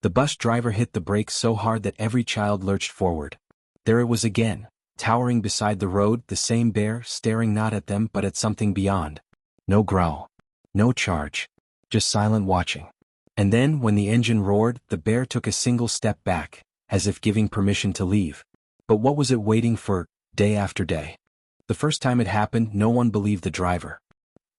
The bus driver hit the brakes so hard that every child lurched forward. There it was again, towering beside the road, the same bear, staring not at them but at something beyond. No growl. No charge. Just silent watching. And then, when the engine roared, the bear took a single step back, as if giving permission to leave. But what was it waiting for, day after day? The first time it happened, no one believed the driver.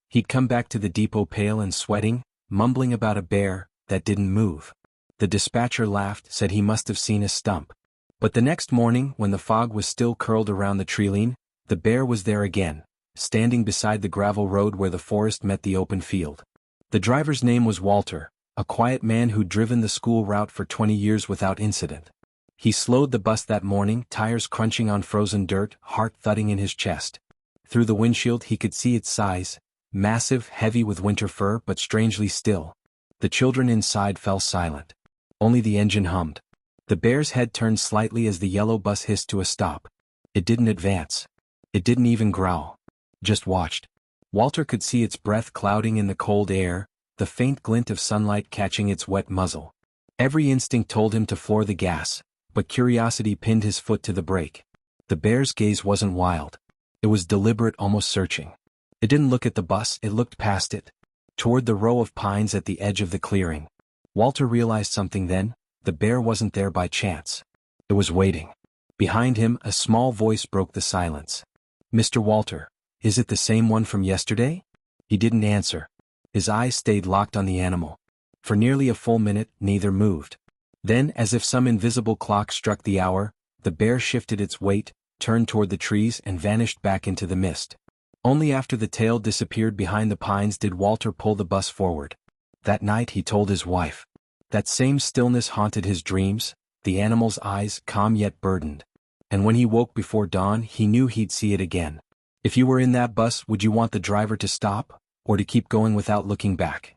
He'd come back to the depot pale and sweating, mumbling about a bear that didn't move. The dispatcher laughed, said he must have seen a stump. But the next morning, when the fog was still curled around the treeline, the bear was there again, standing beside the gravel road where the forest met the open field. The driver's name was Walter, a quiet man who'd driven the school route for 20 years without incident. He slowed the bus that morning, tires crunching on frozen dirt, heart thudding in his chest. Through the windshield he could see its size, massive, heavy with winter fur but strangely still. The children inside fell silent. Only the engine hummed. The bear's head turned slightly as the yellow bus hissed to a stop. It didn't advance. It didn't even growl. Just watched. Walter could see its breath clouding in the cold air, the faint glint of sunlight catching its wet muzzle. Every instinct told him to floor the gas, but curiosity pinned his foot to the brake. The bear's gaze wasn't wild. It was deliberate, almost searching. It didn't look at the bus, it looked past it, toward the row of pines at the edge of the clearing. Walter realized something then. The bear wasn't there by chance. It was waiting. Behind him, a small voice broke the silence. "Mr. Walter, is it the same one from yesterday?" He didn't answer. His eyes stayed locked on the animal. For nearly a full minute, neither moved. Then, as if some invisible clock struck the hour, the bear shifted its weight, turned toward the trees and vanished back into the mist. Only after the tail disappeared behind the pines did Walter pull the bus forward. That night he told his wife. That same stillness haunted his dreams, the animal's eyes calm yet burdened. And when he woke before dawn, he knew he'd see it again. If you were in that bus, would you want the driver to stop, or to keep going without looking back?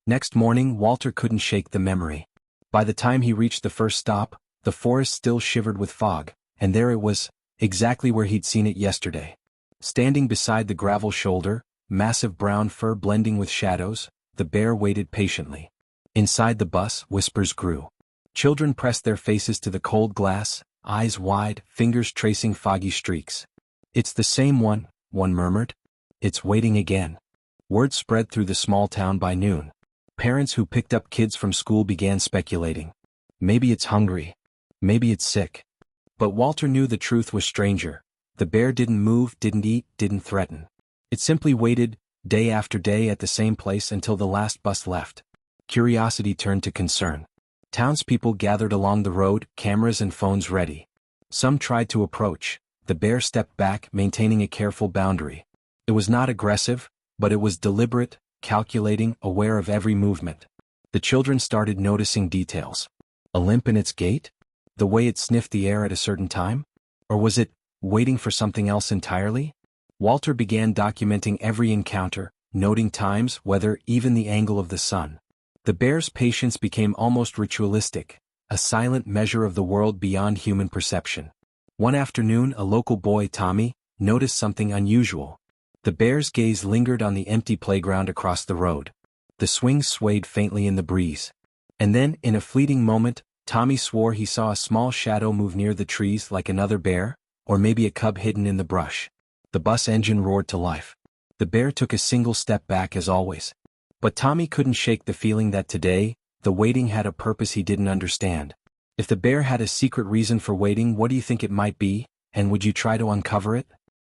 Next morning, Walter couldn't shake the memory. By the time he reached the first stop, the forest still shivered with fog, and there it was, exactly where he'd seen it yesterday. Standing beside the gravel shoulder, massive brown fur blending with shadows, the bear waited patiently. Inside the bus, whispers grew. Children pressed their faces to the cold glass, eyes wide, fingers tracing foggy streaks. "It's the same one," one murmured. "It's waiting again." Word spread through the small town by noon. Parents who picked up kids from school began speculating. Maybe it's hungry. Maybe it's sick. But Walter knew the truth was stranger. The bear didn't move, didn't eat, didn't threaten. It simply waited, day after day at the same place until the last bus left. Curiosity turned to concern. Townspeople gathered along the road, cameras and phones ready. Some tried to approach. The bear stepped back, maintaining a careful boundary. It was not aggressive, but it was deliberate, calculating, aware of every movement. The children started noticing details. A limp in its gait? The way it sniffed the air at a certain time? Or was it waiting for something else entirely? Walter began documenting every encounter, noting times, weather, even the angle of the sun. The bear's patience became almost ritualistic, a silent measure of the world beyond human perception. One afternoon, a local boy, Tommy, noticed something unusual. The bear's gaze lingered on the empty playground across the road. The swings swayed faintly in the breeze. And then, in a fleeting moment, Tommy swore he saw a small shadow move near the trees like another bear, or maybe a cub hidden in the brush. The bus engine roared to life. The bear took a single step back as always. But Tommy couldn't shake the feeling that today, the waiting had a purpose he didn't understand. If the bear had a secret reason for waiting, what do you think it might be, and would you try to uncover it?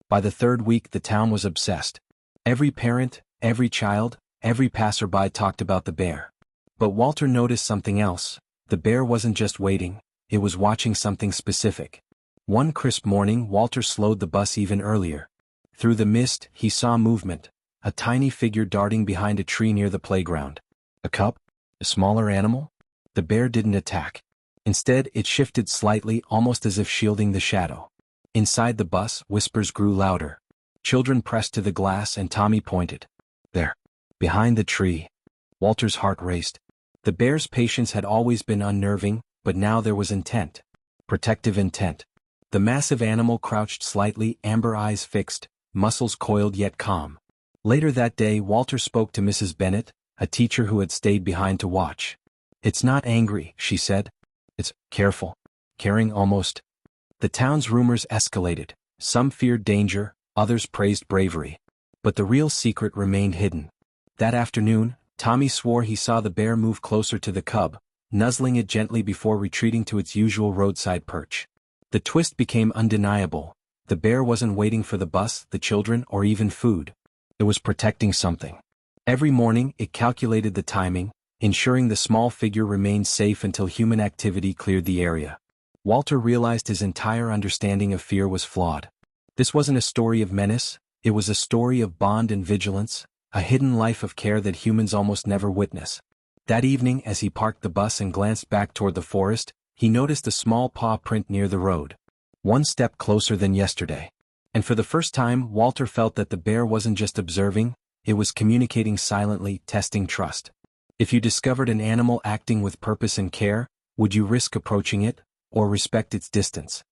By the third week, the town was obsessed. Every parent, every child, every passerby talked about the bear. But Walter noticed something else. The bear wasn't just waiting, it was watching something specific. One crisp morning, Walter slowed the bus even earlier. Through the mist, he saw movement. A tiny figure darting behind a tree near the playground. A cub? A smaller animal? The bear didn't attack. Instead, it shifted slightly, almost as if shielding the shadow. Inside the bus, whispers grew louder. Children pressed to the glass and Tommy pointed. "There. Behind the tree." Walter's heart raced. The bear's patience had always been unnerving, but now there was intent. Protective intent. The massive animal crouched slightly, amber eyes fixed, muscles coiled yet calm. Later that day, Walter spoke to Mrs. Bennett, a teacher who had stayed behind to watch. "It's not angry," she said. "It's careful. Caring almost." The town's rumors escalated. Some feared danger, others praised bravery. But the real secret remained hidden. That afternoon, Tommy swore he saw the bear move closer to the cub, nuzzling it gently before retreating to its usual roadside perch. The twist became undeniable. The bear wasn't waiting for the bus, the children, or even food. It was protecting something. Every morning, it calculated the timing, ensuring the small figure remained safe until human activity cleared the area. Walter realized his entire understanding of fear was flawed. This wasn't a story of menace, it was a story of bond and vigilance, a hidden life of care that humans almost never witness. That evening, as he parked the bus and glanced back toward the forest, he noticed a small paw print near the road. One step closer than yesterday. And for the first time, Walter felt that the bear wasn't just observing, it was communicating silently, testing trust. If you discovered an animal acting with purpose and care, would you risk approaching it, or respect its distance?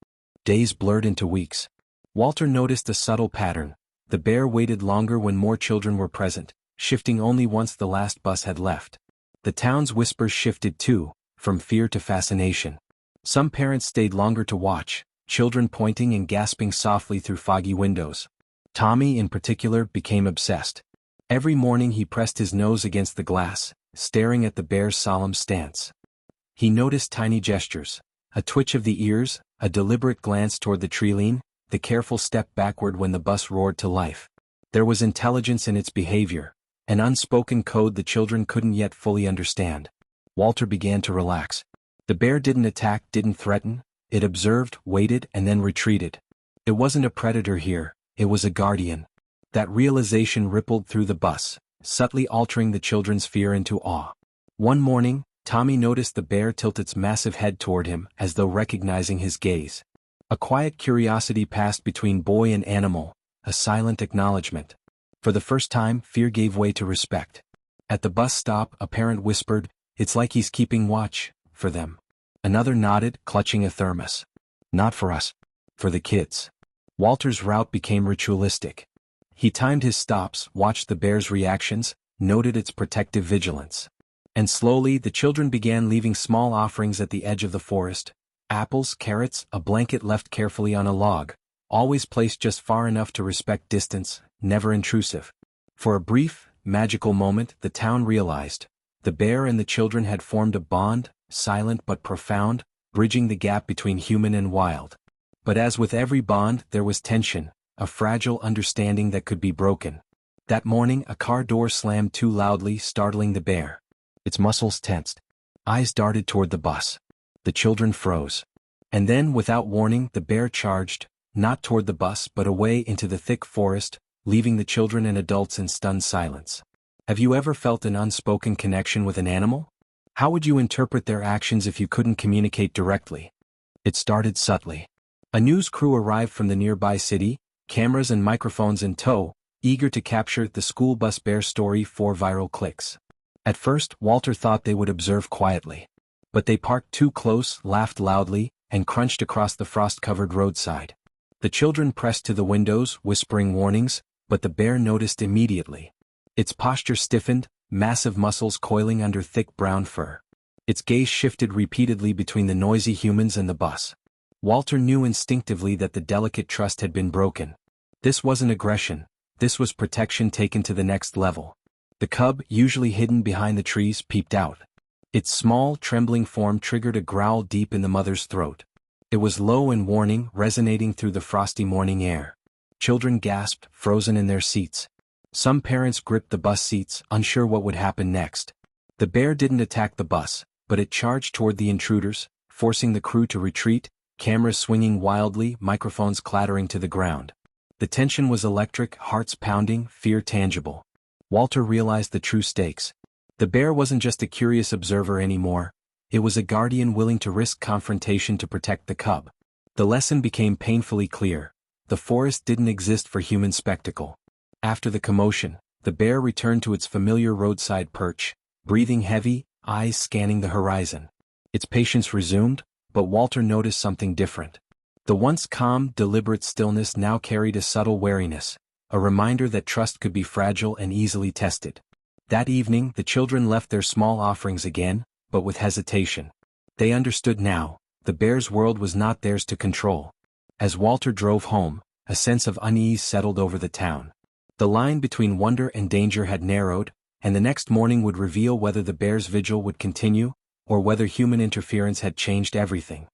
Days blurred into weeks. Walter noticed a subtle pattern. The bear waited longer when more children were present, shifting only once the last bus had left. The town's whispers shifted too, from fear to fascination. Some parents stayed longer to watch, children pointing and gasping softly through foggy windows. Tommy, in particular, became obsessed. Every morning he pressed his nose against the glass, staring at the bear's solemn stance. He noticed tiny gestures, a twitch of the ears, a deliberate glance toward the treeline, the careful step backward when the bus roared to life. There was intelligence in its behavior, an unspoken code the children couldn't yet fully understand. Walter began to relax. The bear didn't attack, didn't threaten, it observed, waited, and then retreated. It wasn't a predator here, it was a guardian. That realization rippled through the bus, subtly altering the children's fear into awe. One morning, Tommy noticed the bear tilt its massive head toward him as though recognizing his gaze. A quiet curiosity passed between boy and animal, a silent acknowledgement. For the first time, fear gave way to respect. At the bus stop, a parent whispered, "It's like he's keeping watch, for them." Another nodded, clutching a thermos. "Not for us. For the kids." Walter's route became ritualistic. He timed his stops, watched the bear's reactions, noted its protective vigilance. And slowly the children began leaving small offerings at the edge of the forest. Apples, carrots, a blanket left carefully on a log, always placed just far enough to respect distance, never intrusive. For a brief, magical moment, the town realized. The bear and the children had formed a bond, silent but profound, bridging the gap between human and wild. But as with every bond, there was tension, a fragile understanding that could be broken. That morning, a car door slammed too loudly, startling the bear. Its muscles tensed. Eyes darted toward the bus. The children froze. And then, without warning, the bear charged, not toward the bus but away into the thick forest, leaving the children and adults in stunned silence. Have you ever felt an unspoken connection with an animal? How would you interpret their actions if you couldn't communicate directly? It started subtly. A news crew arrived from the nearby city, cameras and microphones in tow, eager to capture the school bus bear story for viral clicks. At first, Walter thought they would observe quietly. But they parked too close, laughed loudly, and crunched across the frost-covered roadside. The children pressed to the windows, whispering warnings, but the bear noticed immediately. Its posture stiffened, massive muscles coiling under thick brown fur. Its gaze shifted repeatedly between the noisy humans and the bus. Walter knew instinctively that the delicate trust had been broken. This wasn't aggression, this was protection taken to the next level. The cub, usually hidden behind the trees, peeped out. Its small, trembling form triggered a growl deep in the mother's throat. It was low and warning, resonating through the frosty morning air. Children gasped, frozen in their seats. Some parents gripped the bus seats, unsure what would happen next. The bear didn't attack the bus, but it charged toward the intruders, forcing the crew to retreat, cameras swinging wildly, microphones clattering to the ground. The tension was electric, hearts pounding, fear tangible. Walter realized the true stakes. The bear wasn't just a curious observer anymore, it was a guardian willing to risk confrontation to protect the cub. The lesson became painfully clear. The forest didn't exist for human spectacle. After the commotion, the bear returned to its familiar roadside perch, breathing heavy, eyes scanning the horizon. Its patience resumed, but Walter noticed something different. The once calm, deliberate stillness now carried a subtle wariness, a reminder that trust could be fragile and easily tested. That evening, the children left their small offerings again, but with hesitation. They understood now, the bear's world was not theirs to control. As Walter drove home, a sense of unease settled over the town. The line between wonder and danger had narrowed, and the next morning would reveal whether the bear's vigil would continue, or whether human interference had changed everything.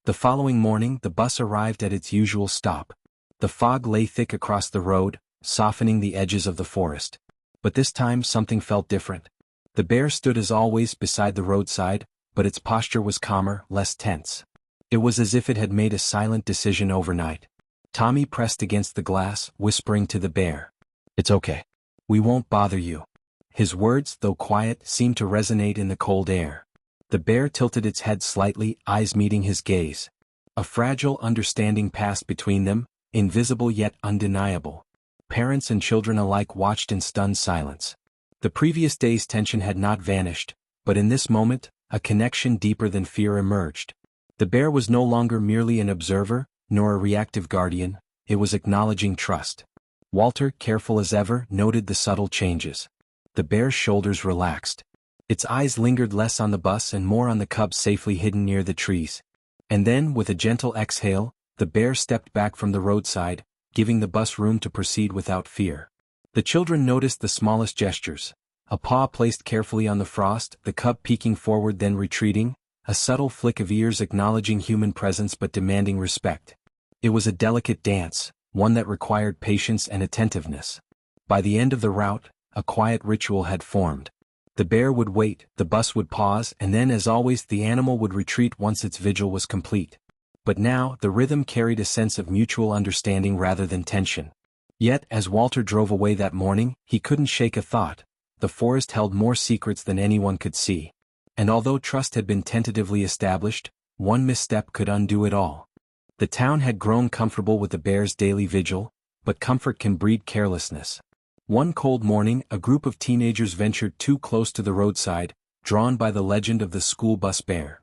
The following morning the bus arrived at its usual stop. The fog lay thick across the road, softening the edges of the forest. But this time something felt different. The bear stood as always beside the roadside, but its posture was calmer, less tense. It was as if it had made a silent decision overnight. Tommy pressed against the glass, whispering to the bear, "It's okay. We won't bother you." His words, though quiet, seemed to resonate in the cold air. The bear tilted its head slightly, eyes meeting his gaze. A fragile understanding passed between them, invisible yet undeniable. Parents and children alike watched in stunned silence. The previous day's tension had not vanished, but in this moment, a connection deeper than fear emerged. The bear was no longer merely an observer, nor a reactive guardian, it was acknowledging trust. Walter, careful as ever, noted the subtle changes. The bear's shoulders relaxed. Its eyes lingered less on the bus and more on the cub safely hidden near the trees. And then, with a gentle exhale, the bear stepped back from the roadside, giving the bus room to proceed without fear. The children noticed the smallest gestures. A paw placed carefully on the frost, the cub peeking forward then retreating, a subtle flick of ears acknowledging human presence but demanding respect. It was a delicate dance, one that required patience and attentiveness. By the end of the route, a quiet ritual had formed. The bear would wait, the bus would pause, and then as always the animal would retreat once its vigil was complete. But now, the rhythm carried a sense of mutual understanding rather than tension. Yet, as Walter drove away that morning, he couldn't shake a thought. The forest held more secrets than anyone could see. And although trust had been tentatively established, one misstep could undo it all. The town had grown comfortable with the bear's daily vigil, but comfort can breed carelessness. One cold morning, a group of teenagers ventured too close to the roadside, drawn by the legend of the school bus bear.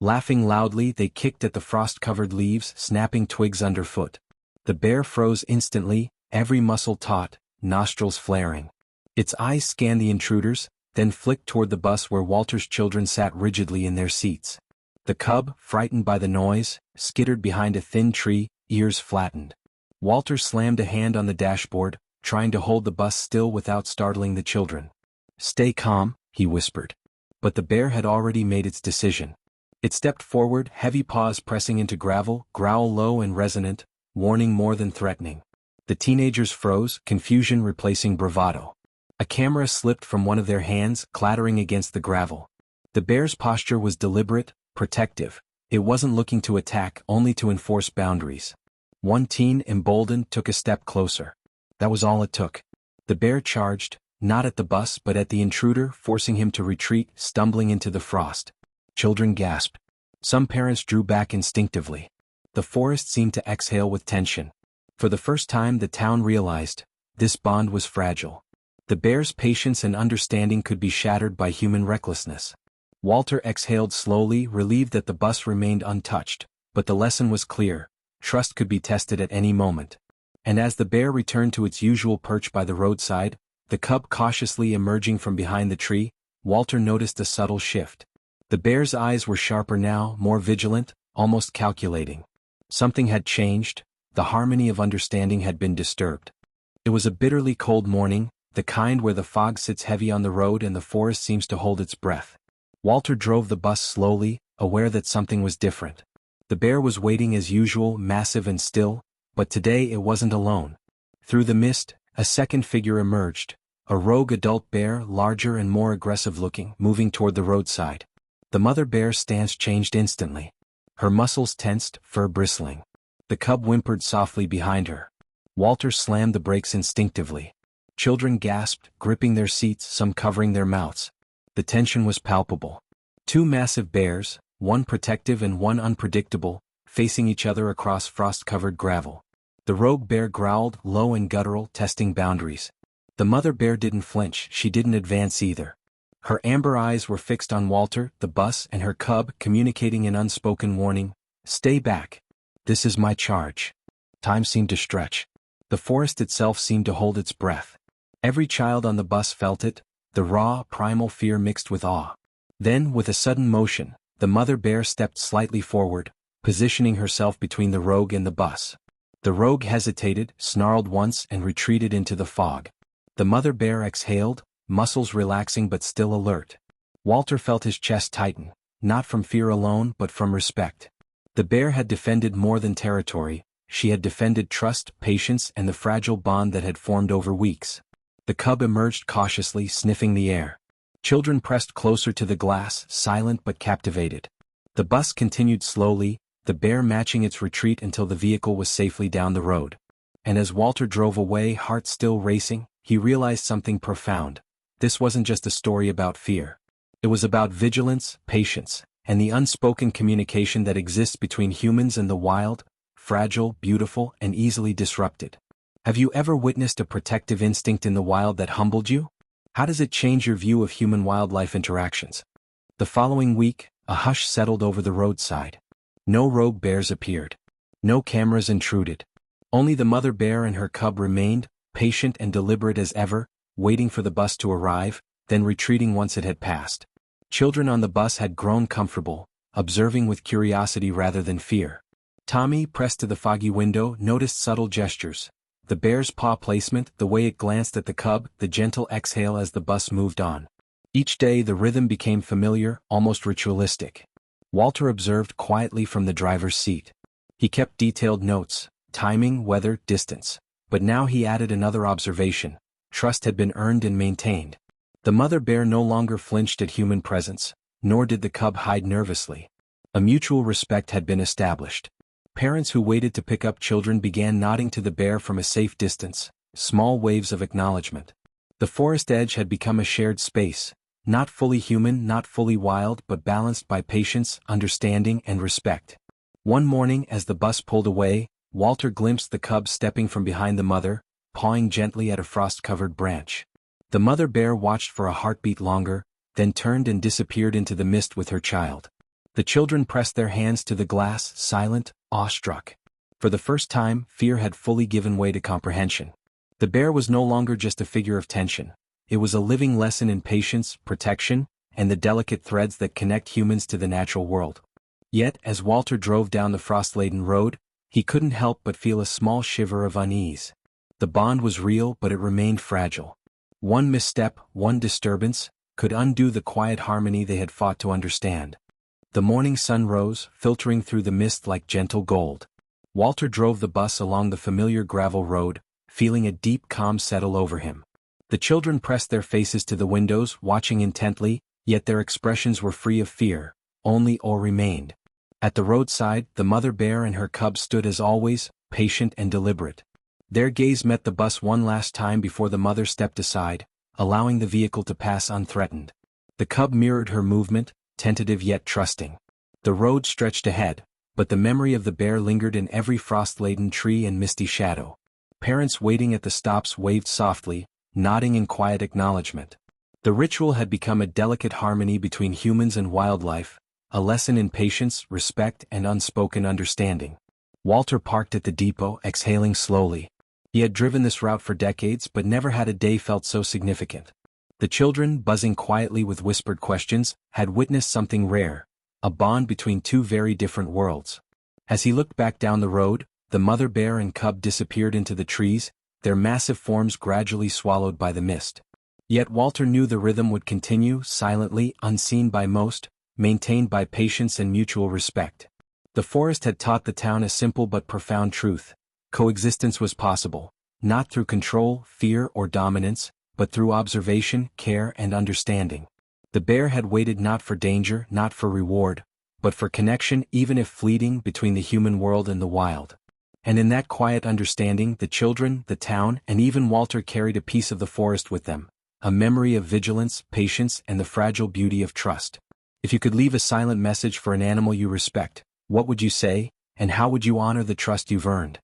Laughing loudly, they kicked at the frost-covered leaves, snapping twigs underfoot. The bear froze instantly, every muscle taut, nostrils flaring. Its eyes scanned the intruders, then flicked toward the bus where Walter's children sat rigidly in their seats. The cub, frightened by the noise, skittered behind a thin tree, ears flattened. Walter slammed a hand on the dashboard, trying to hold the bus still without startling the children. "Stay calm," he whispered. But the bear had already made its decision. It stepped forward, heavy paws pressing into gravel, growl low and resonant, warning more than threatening. The teenagers froze, confusion replacing bravado. A camera slipped from one of their hands, clattering against the gravel. The bear's posture was deliberate, protective. It wasn't looking to attack, only to enforce boundaries. One teen, emboldened, took a step closer. That was all it took. The bear charged, not at the bus but at the intruder, forcing him to retreat, stumbling into the frost. Children gasped. Some parents drew back instinctively. The forest seemed to exhale with tension. For the first time the town realized, this bond was fragile. The bear's patience and understanding could be shattered by human recklessness. Walter exhaled slowly, relieved that the bus remained untouched, but the lesson was clear. Trust could be tested at any moment. And as the bear returned to its usual perch by the roadside, the cub cautiously emerging from behind the tree, Walter noticed a subtle shift. The bear's eyes were sharper now, more vigilant, almost calculating. Something had changed, the harmony of understanding had been disturbed. It was a bitterly cold morning, the kind where the fog sits heavy on the road and the forest seems to hold its breath. Walter drove the bus slowly, aware that something was different. The bear was waiting as usual, massive and still, but today it wasn't alone. Through the mist, a second figure emerged, a rogue adult bear, larger and more aggressive-looking, moving toward the roadside. The mother bear's stance changed instantly. Her muscles tensed, fur bristling. The cub whimpered softly behind her. Walter slammed the brakes instinctively. Children gasped, gripping their seats, some covering their mouths. The tension was palpable. Two massive bears, one protective and one unpredictable, facing each other across frost-covered gravel. The rogue bear growled, low and guttural, testing boundaries. The mother bear didn't flinch, she didn't advance either. Her amber eyes were fixed on Walter, the bus, and her cub, communicating an unspoken warning. "Stay back. This is my charge." Time seemed to stretch. The forest itself seemed to hold its breath. Every child on the bus felt it, the raw, primal fear mixed with awe. Then, with a sudden motion, the mother bear stepped slightly forward, positioning herself between the rogue and the bus. The rogue hesitated, snarled once and retreated into the fog. The mother bear exhaled, muscles relaxing but still alert. Walter felt his chest tighten, not from fear alone but from respect. The bear had defended more than territory, she had defended trust, patience and the fragile bond that had formed over weeks. The cub emerged cautiously, sniffing the air. Children pressed closer to the glass, silent but captivated. The bus continued slowly, the bear matching its retreat until the vehicle was safely down the road. And as Walter drove away, heart still racing, he realized something profound. This wasn't just a story about fear. It was about vigilance, patience, and the unspoken communication that exists between humans and the wild, fragile, beautiful, and easily disrupted. Have you ever witnessed a protective instinct in the wild that humbled you? How does it change your view of human-wildlife interactions? The following week, a hush settled over the roadside. No rogue bears appeared. No cameras intruded. Only the mother bear and her cub remained, patient and deliberate as ever, waiting for the bus to arrive, then retreating once it had passed. Children on the bus had grown comfortable, observing with curiosity rather than fear. Tommy, pressed to the foggy window, noticed subtle gestures. The bear's paw placement, the way it glanced at the cub, the gentle exhale as the bus moved on. Each day the rhythm became familiar, almost ritualistic. Walter observed quietly from the driver's seat. He kept detailed notes, timing, weather, distance. But now he added another observation. Trust had been earned and maintained. The mother bear no longer flinched at human presence, nor did the cub hide nervously. A mutual respect had been established. Parents who waited to pick up children began nodding to the bear from a safe distance, small waves of acknowledgement. The forest edge had become a shared space, not fully human, not fully wild, but balanced by patience, understanding, and respect. One morning as the bus pulled away, Walter glimpsed the cub stepping from behind the mother, pawing gently at a frost-covered branch. The mother bear watched for a heartbeat longer, then turned and disappeared into the mist with her child. The children pressed their hands to the glass, silent, awestruck. For the first time, fear had fully given way to comprehension. The bear was no longer just a figure of tension. It was a living lesson in patience, protection, and the delicate threads that connect humans to the natural world. Yet, as Walter drove down the frost-laden road, he couldn't help but feel a small shiver of unease. The bond was real, but it remained fragile. One misstep, one disturbance, could undo the quiet harmony they had fought to understand. The morning sun rose, filtering through the mist like gentle gold. Walter drove the bus along the familiar gravel road, feeling a deep calm settle over him. The children pressed their faces to the windows, watching intently, yet their expressions were free of fear, only awe remained. At the roadside, the mother bear and her cub stood as always, patient and deliberate. Their gaze met the bus one last time before the mother stepped aside, allowing the vehicle to pass unthreatened. The cub mirrored her movement, tentative yet trusting. The road stretched ahead, but the memory of the bear lingered in every frost-laden tree and misty shadow. Parents waiting at the stops waved softly, nodding in quiet acknowledgement. The ritual had become a delicate harmony between humans and wildlife, a lesson in patience, respect, and unspoken understanding. Walter parked at the depot, exhaling slowly. He had driven this route for decades but never had a day felt so significant. The children, buzzing quietly with whispered questions, had witnessed something rare, a bond between two very different worlds. As he looked back down the road, the mother bear and cub disappeared into the trees, their massive forms gradually swallowed by the mist. Yet Walter knew the rhythm would continue, silently, unseen by most, maintained by patience and mutual respect. The forest had taught the town a simple but profound truth. Coexistence was possible, not through control, fear, or dominance, but through observation, care, and understanding. The bear had waited not for danger, not for reward, but for connection, even if fleeting, between the human world and the wild. And in that quiet understanding, the children, the town, and even Walter carried a piece of the forest with them, a memory of vigilance, patience, and the fragile beauty of trust. If you could leave a silent message for an animal you respect, what would you say, and how would you honor the trust you've earned?